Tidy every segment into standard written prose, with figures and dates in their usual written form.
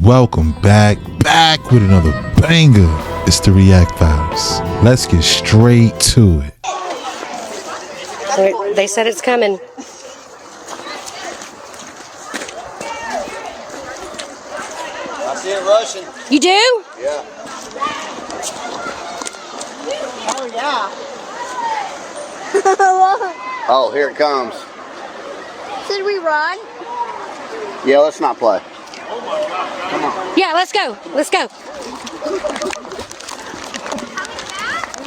welcome back with another banger. It's the React Files. Let's get straight to it. They said it's coming. I see it rushing. You do? Yeah. Oh, yeah. Oh, here it comes. Should we run? Yeah, let's not play. Come on. Yeah, let's go. Let's go.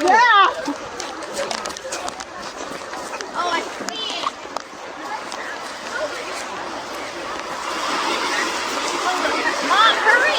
Yeah. Oh, I see it. Mom, hurry.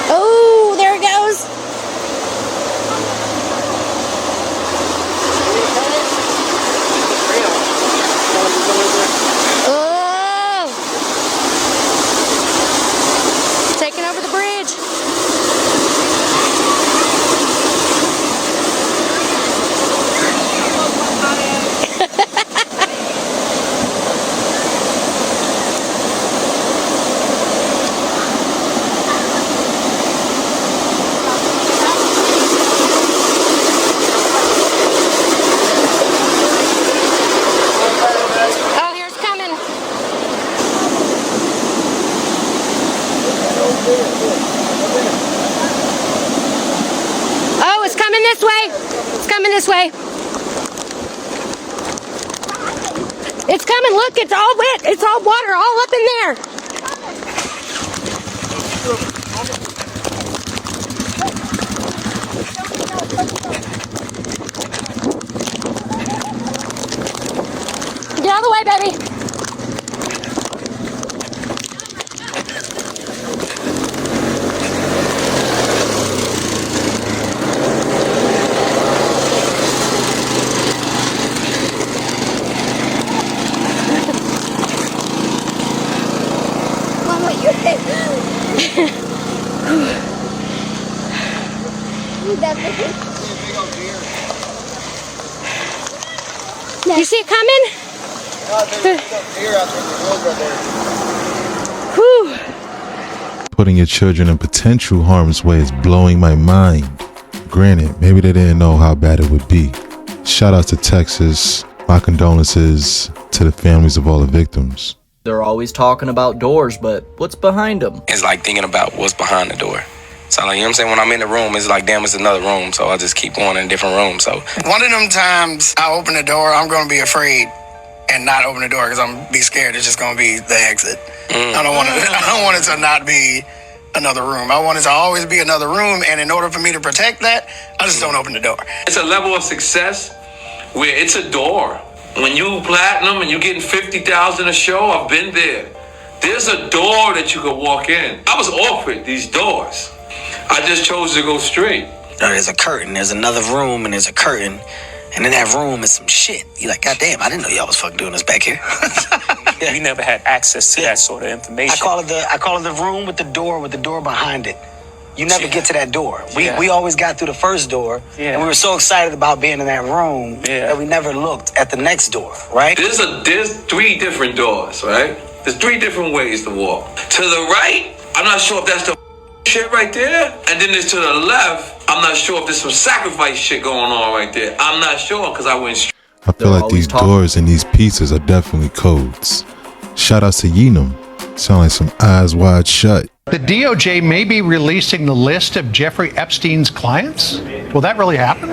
Oh, there it goes. Oh. Taking over the bridge. Oh, here it's coming. Oh, it's coming this way. It's coming this way. It's coming. Look, it's all wet. It's all water all up in there. Get out of the way, baby. Mama, you're You definitely. You see it coming? Deer out there in the woods right there. Whew. Putting your children in potential harm's way is blowing my mind. Granted, maybe they didn't know how bad it would be. Shout out to Texas. My condolences to the families of all the victims. They're always talking about doors, but what's behind them? It's like thinking about what's behind the door. So, like, you know what I'm saying? When I'm in the room, it's like, damn, it's another room. So I just keep going in different rooms. So one of them times I open the door, I'm going to be afraid and not open the door because I'm be scared. It's just going to be the exit. I don't want it to not be another room. I want it to always be another room. And in order for me to protect that, I just don't open the door. It's a level of success where it's a door. When you platinum and you getting 50,000 a show, I've been there. There's a door that you can walk in. I was offered these doors. I just chose to go straight. There's a curtain. There's another room and there's a curtain. And in that room is some shit. You're like, God damn, I didn't know y'all was fucking doing this back here. We never had access to that sort of information. I call it the room with the door behind it. You never get to that door. We always got through the first door, and we were so excited about being in that room that we never looked at the next door, right? There's 3 different doors, right? There's 3 different ways to walk. To the right, I'm not sure if that's the shit right there. And then there's to the left, I'm not sure if there's some sacrifice shit going on right there. I'm not sure because I went straight. I feel like these doors and these pieces are definitely codes. Shout out to Yenum. Sound like some eyes wide shut. The DOJ may be releasing the list of Jeffrey Epstein's clients. Will that really happen?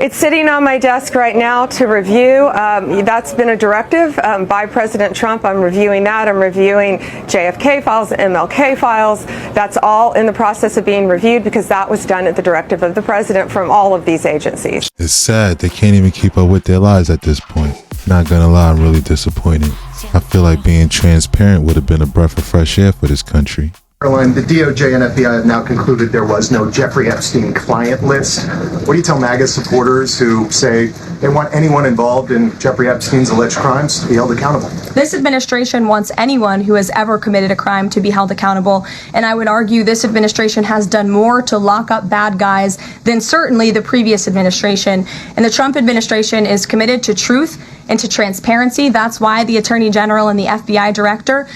It's sitting on my desk right now to review. That's been a directive by President Trump. I'm reviewing that. I'm reviewing JFK Files, MLK Files. That's all in the process of being reviewed because that was done at the directive of the president from all of these agencies. It's sad they can't even keep up with their lives at this point. Not gonna lie, I'm really disappointed. I feel like being transparent would have been a breath of fresh air for this country. Caroline, the DOJ and FBI have now concluded there was no Jeffrey Epstein client list. What do you tell MAGA supporters who say they want anyone involved in Jeffrey Epstein's alleged crimes to be held accountable? This administration wants anyone who has ever committed a crime to be held accountable, and I would argue this administration has done more to lock up bad guys than certainly the previous administration. And the Trump administration is committed to truth and to transparency. That's why the Attorney General and the FBI Director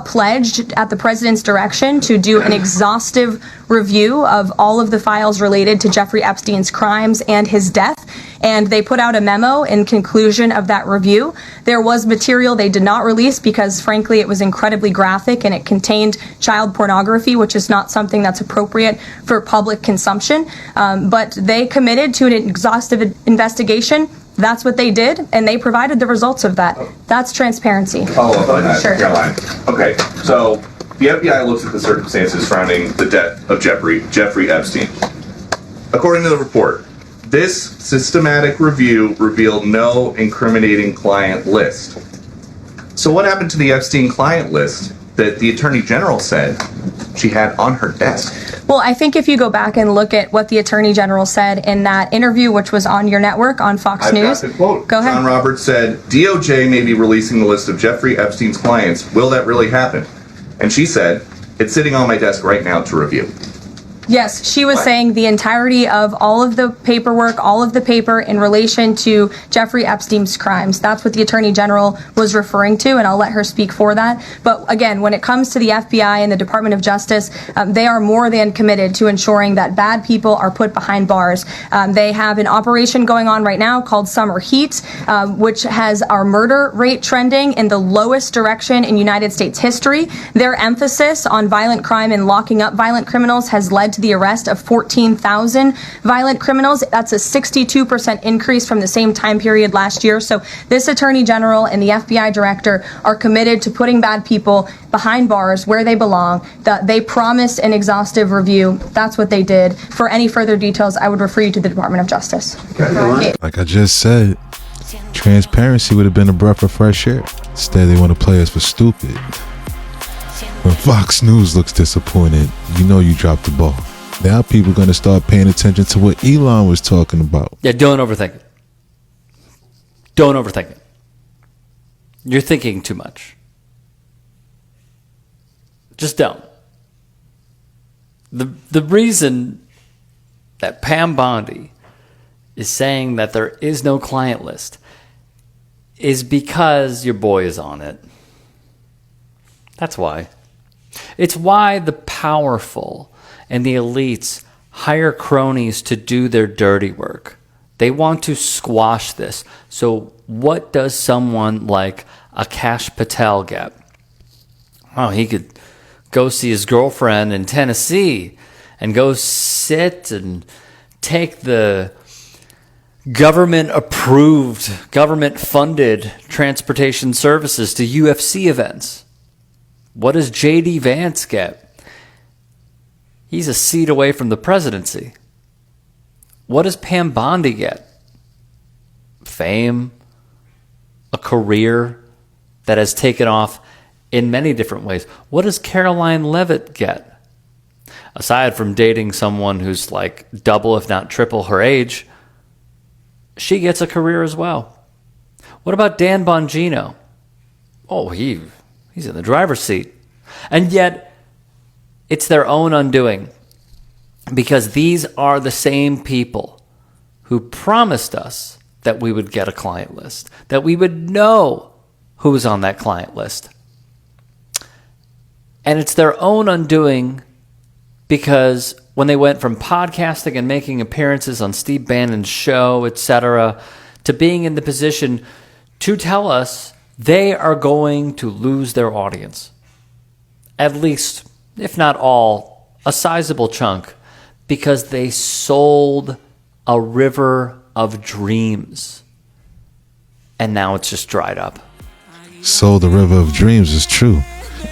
pledged at the President's direction to do an exhaustive review of all of the files related to Jeffrey Epstein's crimes and his death. And they put out a memo in conclusion of that review. There was material they did not release because, frankly, it was incredibly graphic and it contained child pornography, which is not something that's appropriate for public consumption. But they committed to an exhaustive investigation. That's what they did, and they provided the results of that. That's transparency. Follow up on that, Sure. Caroline. Okay, so the FBI looks at the circumstances surrounding the death of Jeffrey Epstein. According to the report, this systematic review revealed no incriminating client list. So what happened to the Epstein client list that the Attorney General said she had on her desk? Well, I think if you go back and look at what the Attorney General said in that interview, which was on your network, on Fox News. Got the quote. Go ahead. John Roberts said, DOJ may be releasing the list of Jeffrey Epstein's clients. Will that really happen? And she said, it's sitting on my desk right now to review. Yes, she was saying the entirety of all of the paperwork, all of the paper in relation to Jeffrey Epstein's crimes. That's what the Attorney General was referring to, and I'll let her speak for that. But again, when it comes to the FBI and the Department of Justice, they are more than committed to ensuring that bad people are put behind bars. They have an operation going on right now called Summer Heat, which has our murder rate trending in the lowest direction in United States history. Their emphasis on violent crime and locking up violent criminals has led to the arrest of 14,000 violent criminals. That's a 62% increase from the same time period last year. So this Attorney General and the FBI Director are committed to putting bad people behind bars where they belong. They promised an exhaustive review. That's what they did. For any further details, I would refer you to the Department of Justice. Like I just said, transparency would have been a breath of fresh air. Instead, they want to play us for stupid. When Fox News looks disappointed, you know you dropped the ball. Now people are going to start paying attention to what Elon was talking about. Yeah, don't overthink it. Don't overthink it. You're thinking too much. Just don't. The reason that Pam Bondi is saying that there is no client list is because your boy is on it. That's why. It's why the powerful and the elites hire cronies to do their dirty work. They want to squash this. So what does someone like Akash Patel get? Oh, he could go see his girlfriend in Tennessee and go sit and take the government-approved, government-funded transportation services to UFC events. What does J.D. Vance get? He's a seat away from the presidency. What does Pam Bondi get? Fame, a career that has taken off in many different ways. What does Caroline Leavitt get? Aside from dating someone who's like double, if not triple her age, she gets a career as well. What about Dan Bongino? Oh, he's in the driver's seat. And yet, it's their own undoing, because these are the same people who promised us that we would get a client list, that we would know who was on that client list. And it's their own undoing because when they went from podcasting and making appearances on Steve Bannon's show, etc., to being in the position to tell us they are going to lose their audience. At least, if not all, a sizable chunk, because they sold a river of dreams. And now it's just dried up. So the river of dreams is true.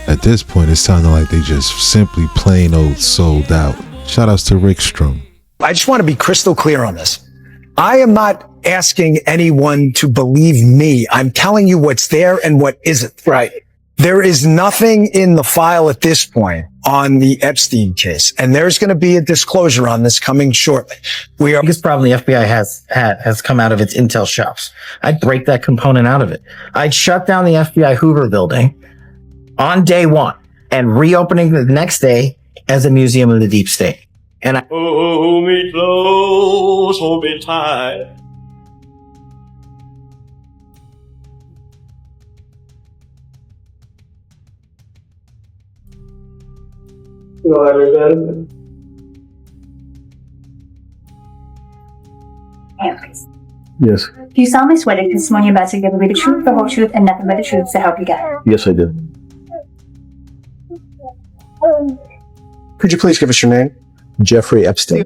At this point, it sounded like they just simply plain old sold out. Shoutouts to Rick Strom. I just want to be crystal clear on this. I am not asking anyone to believe me. I'm telling you what's there and what isn't. Right. There is nothing in the file at this point on the Epstein case, and there's going to be a disclosure on this coming shortly. The biggest problem the FBI has come out of its intel shops. I'd break that component out of it. I'd shut down the FBI Hoover building on day one and reopening the next day as a museum of the deep state. And hold me close, hold me tight. No, everybody. Anyways, Yes. do you solemnly swear to testimony you're about to give will be the truth, the whole truth, and nothing but the truth to help you God? Yes, I do. Could you please give us your name? Jeffrey Epstein.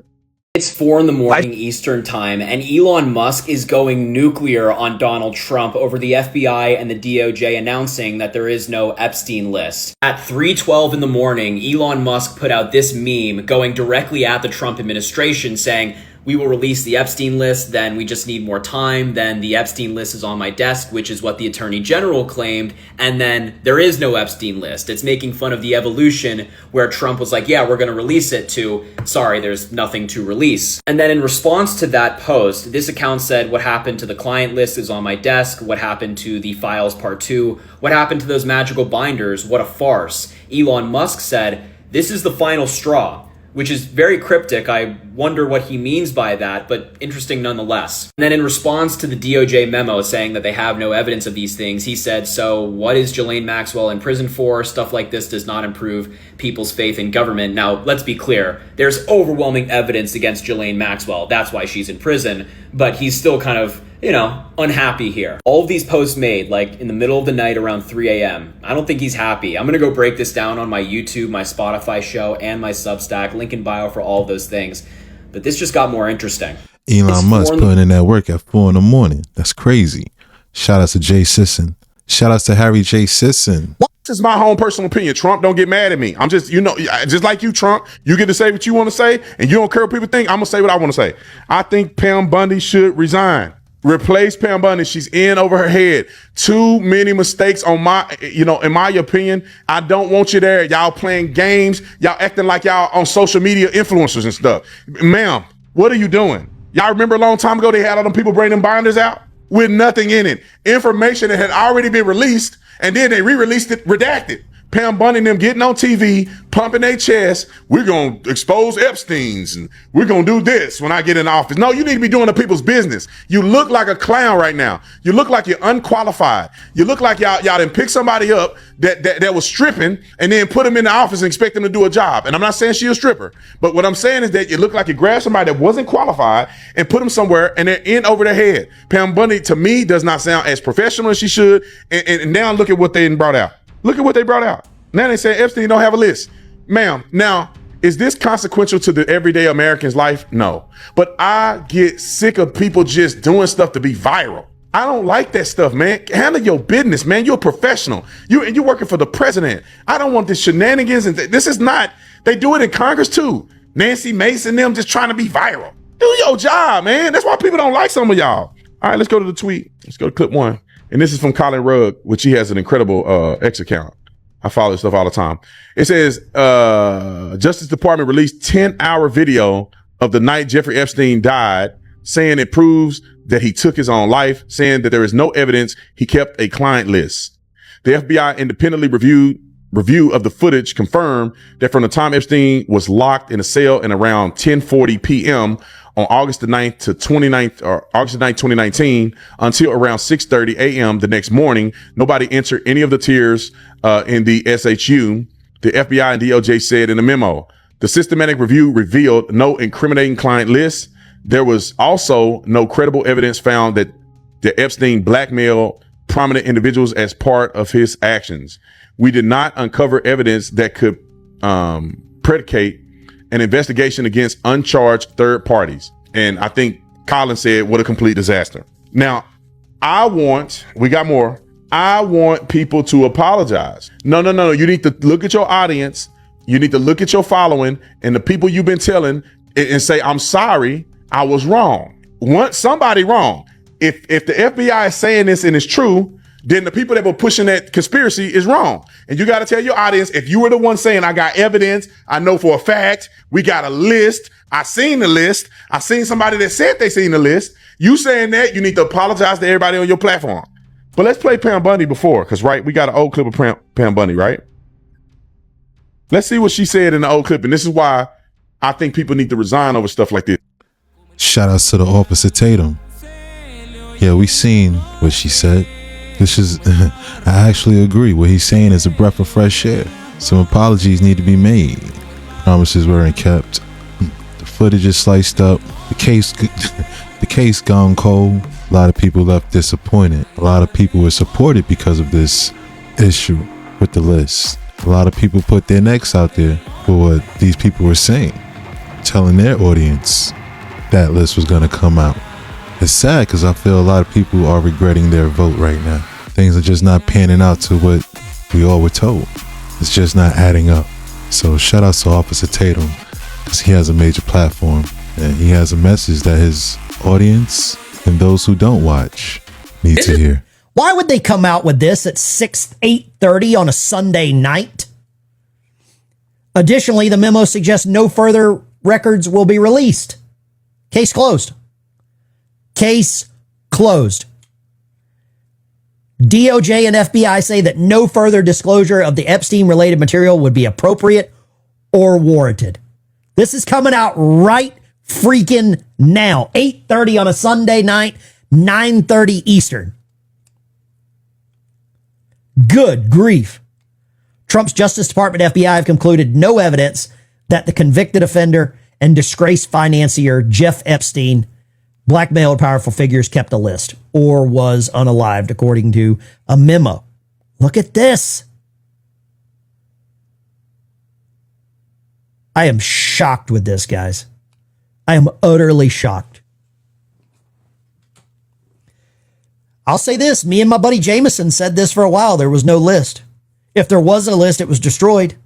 It's 4 a.m. Eastern time, and Elon Musk is going nuclear on Donald Trump over the FBI and the DOJ announcing that there is no Epstein list. At 3:12 in the morning, Elon Musk put out this meme going directly at the Trump administration saying, "We will release the Epstein list, then we just need more time, then the Epstein list is on my desk," which is what the Attorney General claimed, and then there is no Epstein list. It's making fun of the evolution where Trump was like, yeah, we're going to release it, to, sorry, there's nothing to release. And then in response to that post, this account said, what happened to the client list is on my desk, what happened to the files part 2, what happened to those magical binders, what a farce. Elon Musk said, this is the final straw, which is very cryptic. I wonder what he means by that, but interesting nonetheless. And then in response to the DOJ memo saying that they have no evidence of these things, he said, so what is Ghislaine Maxwell in prison for? Stuff like this does not improve people's faith in government. Now, let's be clear. There's overwhelming evidence against Ghislaine Maxwell. That's why she's in prison, but he's still kind of, unhappy here. All of these posts made, like in the middle of the night around 3 a.m. I don't think he's happy. I'm going to go break this down on my YouTube, my Spotify show, and my Substack. Link in bio for all of those things. But this just got more interesting. Elon Musk putting in that work at 4 a.m. That's crazy. Shout out to Jay Sison. Shout out to Harry J. Sison. This is my own personal opinion. Trump, don't get mad at me. I'm just, just like you, Trump, you get to say what you want to say, and you don't care what people think. I'm going to say what I want to say. I think Pam Bundy should resign. Replace Pam Bundy. She's in over her head. Too many mistakes on in my opinion. I don't want you there. Y'all playing games. Y'all acting like y'all on social media influencers and stuff. Ma'am, what are you doing? Y'all remember a long time ago they had all them people bring them binders out with nothing in it. Information that had already been released, and then they re-released it redacted. Pam Bundy and them getting on TV, pumping their chest. We're going to expose Epstein's and we're going to do this when I get in office. No, you need to be doing the people's business. You look like a clown right now. You look like you're unqualified. You look like y'all done pick somebody up that was stripping and then put them in the office and expect them to do a job. And I'm not saying she's a stripper, but what I'm saying is that you look like you grabbed somebody that wasn't qualified and put them somewhere and they're in over their head. Pam Bundy, to me, does not sound as professional as she should. And now look at what they brought out. Look at what they brought out. Now they say Epstein don't have a list. Ma'am, now, is this consequential to the everyday American's life? No. But I get sick of people just doing stuff to be viral. I don't like that stuff, man. Handle your business, man. You're a professional. You're working for the president. I don't want this shenanigans. And this is not, they do it in Congress too. Nancy Mason, them just trying to be viral. Do your job, man. That's why people don't like some of y'all. All right, let's go to the tweet. Let's go to clip 1. And this is from Colin Rugg, which he has an incredible X account. I follow this stuff all the time. It says, Justice Department released 10-hour video of the night Jeffrey Epstein died, saying it proves that he took his own life, saying that there is no evidence he kept a client list. The FBI independently review of the footage confirmed that from the time Epstein was locked in a cell in around 10:40 p.m. on August the 9th to 29th, or August the 9th, 2019, until around 6:30 a.m. the next morning, nobody entered any of the tiers in the SHU, the FBI and DOJ said in a memo. The systematic review revealed no incriminating client lists. There was also no credible evidence found that Epstein blackmailed prominent individuals as part of his actions. We did not uncover evidence that could predicate an investigation against uncharged third parties. And I think Colin said, what a complete disaster. Now, we got more. I want people to apologize. No. You need to look at your audience. You need to look at your following and the people you've been telling and say, I'm sorry, I was wrong. Want somebody wrong. If the FBI is saying this and it's true, then the people that were pushing that conspiracy is wrong. And you got to tell your audience, if you were the one saying, I got evidence, I know for a fact, we got a list, I seen the list, I seen somebody that said they seen the list, you saying that, you need to apologize to everybody on your platform. But let's play Pam Bundy before, because, right, we got an old clip of Pam Bundy, right? Let's see what she said in the old clip, and this is why I think people need to resign over stuff like this. Shout outs to the Officer Tatum. Yeah, we seen what she said. This is, I actually agree. What he's saying is a breath of fresh air. Some apologies need to be made. Promises weren't kept. The footage is sliced up. The case gone cold. A lot of people left disappointed. A lot of people were supported because of this issue with the list. A lot of people put their necks out there for what these people were saying, telling their audience that list was going to come out. It's sad because I feel a lot of people are regretting their vote right now. Things are just not panning out to what we all were told. It's just not adding up. So shout out to Officer Tatum, because he has a major platform and he has a message that his audience and those who don't watch need to hear. Why would they come out with this at 8:30 on a Sunday night? Additionally, the memo suggests no further records will be released. Case closed. Case closed. DOJ and FBI say that no further disclosure of the Epstein-related material would be appropriate or warranted. This is coming out right freaking now. 8:30 on a Sunday night, 9:30 Eastern. Good grief. Trump's Justice Department FBI have concluded no evidence that the convicted offender and disgraced financier Jeff Epstein blackmailed powerful figures, kept a list, or was unalived, according to a memo. Look at this. I am shocked with this, guys. I am utterly shocked. I'll say this. Me and my buddy Jameson said this for a while. There was no list. If there was a list, it was destroyed.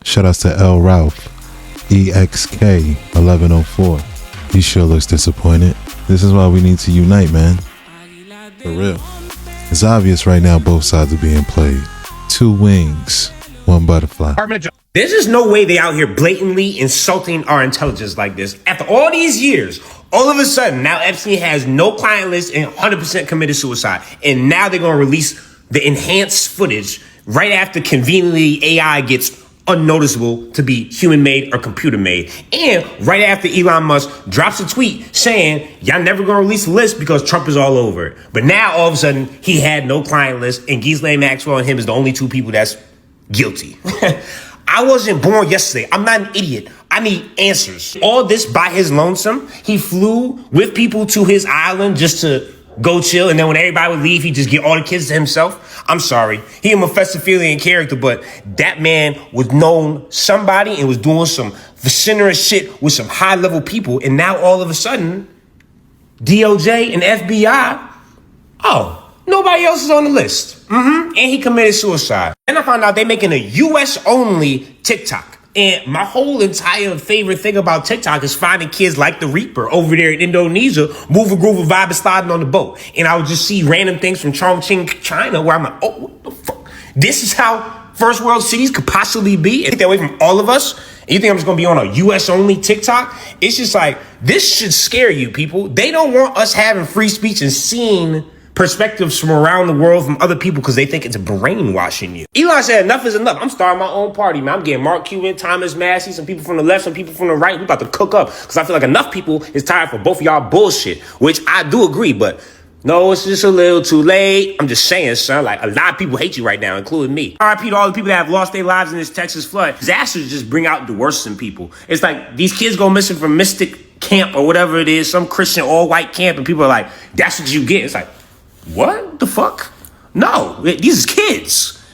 Shout outs to L. Ralph, EXK 1104. He sure looks disappointed. This is why we need to unite, man. For real. It's obvious right now both sides are being played. Two wings, one butterfly. There's just no way they out here blatantly insulting our intelligence like this. After all these years, all of a sudden, now Epstein has no client list and 100% committed suicide. And now they're going to release the enhanced footage right after conveniently AI gets unnoticeable to be human-made or computer-made. And right after Elon Musk drops a tweet saying, y'all never gonna release a list because Trump is all over it. But now, all of a sudden, he had no client list, and Ghislaine Maxwell and him is the only two people that's guilty. I wasn't born yesterday. I'm not an idiot. I need answers. All this by his lonesome. He flew with people to his island just to go chill, and then when everybody would leave, he'd just get all the kids to himself. I'm sorry. He a Mephistophelian character, but that man was known somebody and was doing some vociferous shit with some high-level people, and now all of a sudden, DOJ and FBI, nobody else is on the list. And he committed suicide. Then I found out they making a US-only TikTok. And my whole entire favorite thing about TikTok is finding kids like the Reaper over there in Indonesia, moving groove and vibe and sliding on the boat. And I would just see random things from Chongqing, China, where I'm like, oh, what the fuck? This is how first world cities could possibly be. And take that away from all of us. And you think I'm just going to be on a US only TikTok? It's just like, this should scare you, people. They don't want us having free speech and seeing perspectives from around the world from other people because they think it's brainwashing you. Elon said enough is enough. I'm starting my own party, man. I'm getting Mark Cuban, Thomas Massey, some people from the left, some people from the right. We about to cook up because I feel like enough people is tired for both of y'all bullshit, which I do agree, but no, it's just a little too late. I'm just saying, son, like a lot of people hate you right now, including me. RIP to all the people that have lost their lives in this Texas flood. Disasters just bring out the worst in people. It's like these kids go missing from Mystic Camp or whatever it is, some Christian all-white camp, and people are like, that's what you get. It's like, what the fuck? No, these is kids.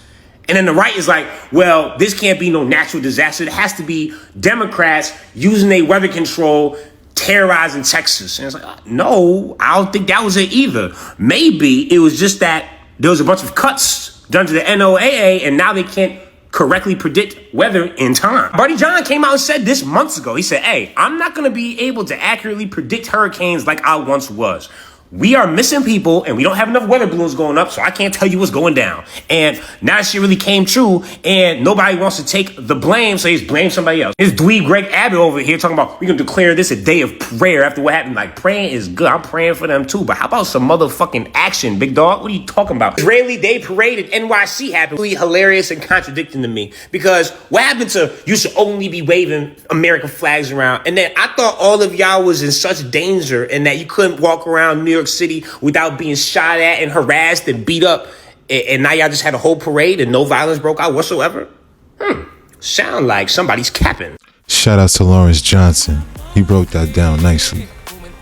And then the right is like, well, this can't be no natural disaster. It has to be Democrats using their weather control terrorizing Texas. And it's like, no, I don't think that was it either. Maybe it was just that there was a bunch of cuts done to the NOAA, and now they can't correctly predict weather in time. Buddy John came out and said this months ago. He said, hey, I'm not going to be able to accurately predict hurricanes like I once was. We are missing people, and we don't have enough weather balloons going up, so I can't tell you what's going down. And now that shit really came true, and nobody wants to take the blame, so he's blame somebody else. It's dweeb Greg Abbott over here talking about we're going to declare this a day of prayer after what happened. Like, praying is good. I'm praying for them too, but how about some motherfucking action, big dog? What are you talking about? Israeli Day Parade at NYC happened. Really hilarious and contradicting to me, because what happened to you should only be waving American flags around, and then I thought all of y'all was in such danger and that you couldn't walk around New York City without being shot at and harassed and beat up, and now y'all just had a whole parade and no violence broke out whatsoever? Sound like somebody's capping. Shout out to Lawrence Johnson. He broke that down nicely.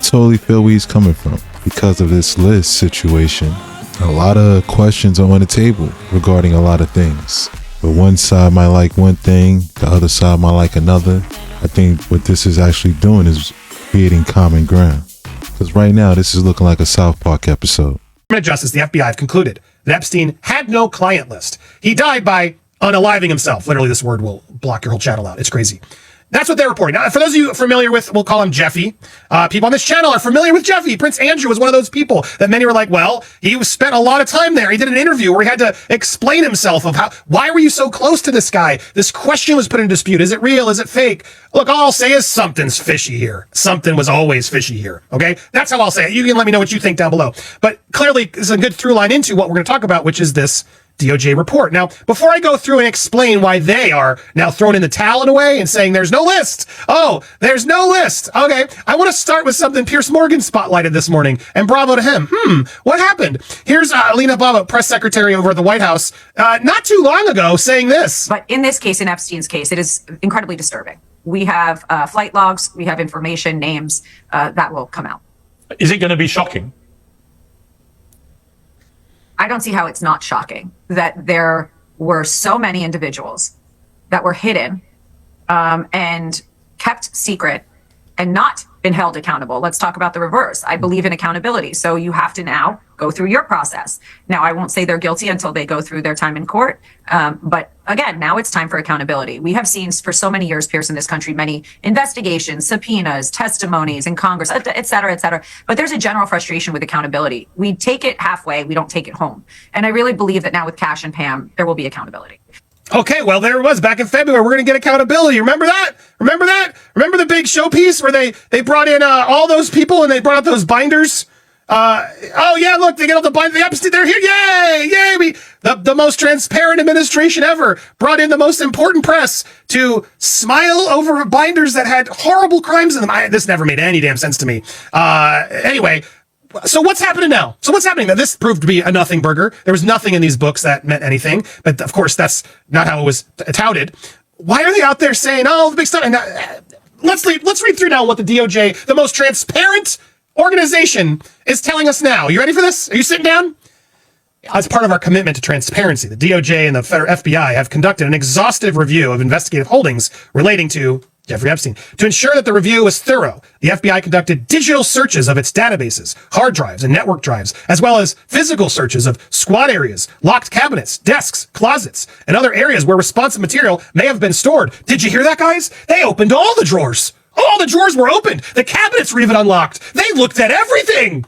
Totally feel where he's coming from. Because of this list situation, a lot of questions are on the table regarding a lot of things. But one side might like one thing, the other side might like another. I think what this is actually doing is creating common ground. Because right now, this is looking like a South Park episode. Department of Justice, the FBI, have concluded that Epstein had no client list. He died by unaliving himself. Literally, this word will block your whole channel out. It's crazy. That's what they're reporting. Now, for those of you familiar with, we'll call him Jeffy. People on this channel are familiar with Jeffy. Prince Andrew was one of those people that many were like, well, he spent a lot of time there. He did an interview where he had to explain himself of why were you so close to this guy? This question was put in dispute. Is it real? Is it fake? Look, all I'll say is something's fishy here. Something was always fishy here. Okay? That's how I'll say it. You can let me know what you think down below. But clearly, it's a good through line into what we're going to talk about, which is this DOJ report. Now, before I go through and explain why they are now throwing in the towel in a way and saying there's no list. Oh, there's no list. Okay, I want to start with something Piers Morgan spotlighted this morning, and bravo to him. What happened? Here's Alina Baba, press secretary over at the White House, not too long ago saying this. But in this case, in Epstein's case, it is incredibly disturbing. We have flight logs, we have information, names, that will come out. Is it going to be shocking? I don't see how it's not shocking that there were so many individuals that were hidden and kept secret and not been held accountable. Let's talk about the reverse. I believe in accountability. So you have to now go through your process. Now, I won't say they're guilty until they go through their time in court. But again, now it's time for accountability. We have seen for so many years, Pierce, in this country, many investigations, subpoenas, testimonies in Congress, et cetera, et cetera. But there's a general frustration with accountability. We take it halfway. We don't take it home. And I really believe that now with Cash and Pam, there will be accountability. Okay, well, there it was back in February. We're going to get accountability. Remember that? Remember that? Remember the big showpiece where they brought in all those people and they brought out those binders? Oh, yeah, look, they get all the binders. The Epstein, they're here. Yay! Yay! The most transparent administration ever brought in the most important press to smile over binders that had horrible crimes in them. This never made any damn sense to me. Anyway. So what's happening now? So what's happening? Now, this proved to be a nothing burger. There was nothing in these books that meant anything. But of course, that's not how it was touted. Why are they out there saying, oh, the big stuff? And let's read through now what the DOJ, the most transparent organization, is telling us now. You ready for this? Are you sitting down? As part of our commitment to transparency, the DOJ and the FBI have conducted an exhaustive review of investigative holdings relating to Jeffrey Epstein. To ensure that the review was thorough, the FBI conducted digital searches of its databases, hard drives, and network drives, as well as physical searches of squad areas, locked cabinets, desks, closets, and other areas where responsive material may have been stored. Did you hear that, guys? They opened all the drawers. All the drawers were opened. The cabinets were even unlocked. They looked at everything.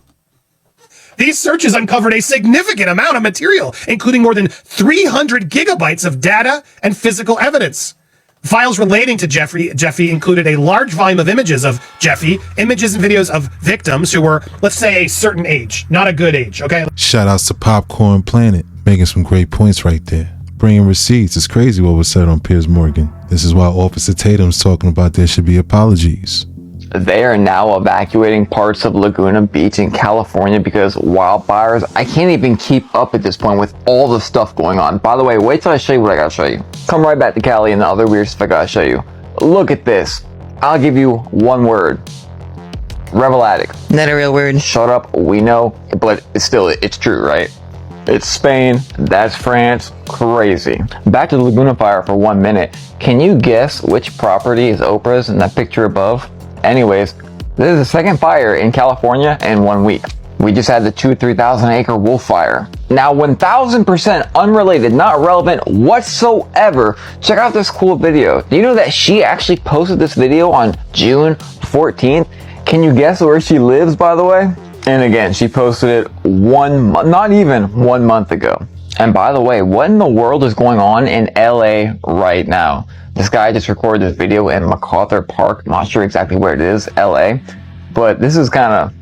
These searches uncovered a significant amount of material, including more than 300 gigabytes of data and physical evidence. Files relating to Jeffy included a large volume of images of Jeffy, images and videos of victims who were, let's say, a certain age, not a good age, okay? Shout outs to Popcorn Planet, making some great points right there. Bringing receipts. It's crazy what was said on Piers Morgan. This is why Officer Tatum's talking about there should be apologies. They are now evacuating parts of Laguna Beach in California because wildfires. I can't even keep up at this point with all the stuff going on. By the way, wait till I show you what I gotta show you. Come right back to Cali and the other weird stuff I gotta show you. Look at this. I'll give you one word. Rebel addict. Not a real word. Shut up, we know, but it's true, right? It's Spain, that's France, crazy. Back to the Laguna fire for 1 minute. Can you guess which property is Oprah's in that picture above? Anyways, This is the second fire in California in 1 week. We just had the 3,000 acre wolf fire. Now 1000% unrelated, not relevant whatsoever. Check out this cool video. Do you know that she actually posted this video on June 14th? Can you guess where she lives, by the way? And again, she posted it not even 1 month ago. And by the way, what in the world is going on in LA right now? This guy just recorded this video in MacArthur Park. I'm not sure exactly where it is, LA. But this is kind of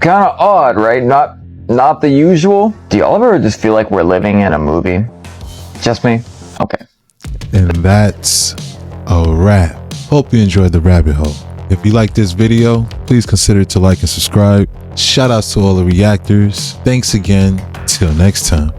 odd, right? Not the usual. Do y'all ever just feel like we're living in a movie? Just me? Okay. And that's a wrap. Hope you enjoyed the rabbit hole. If you like this video, please consider to like and subscribe. Shout outs to all the reactors. Thanks again. Till next time.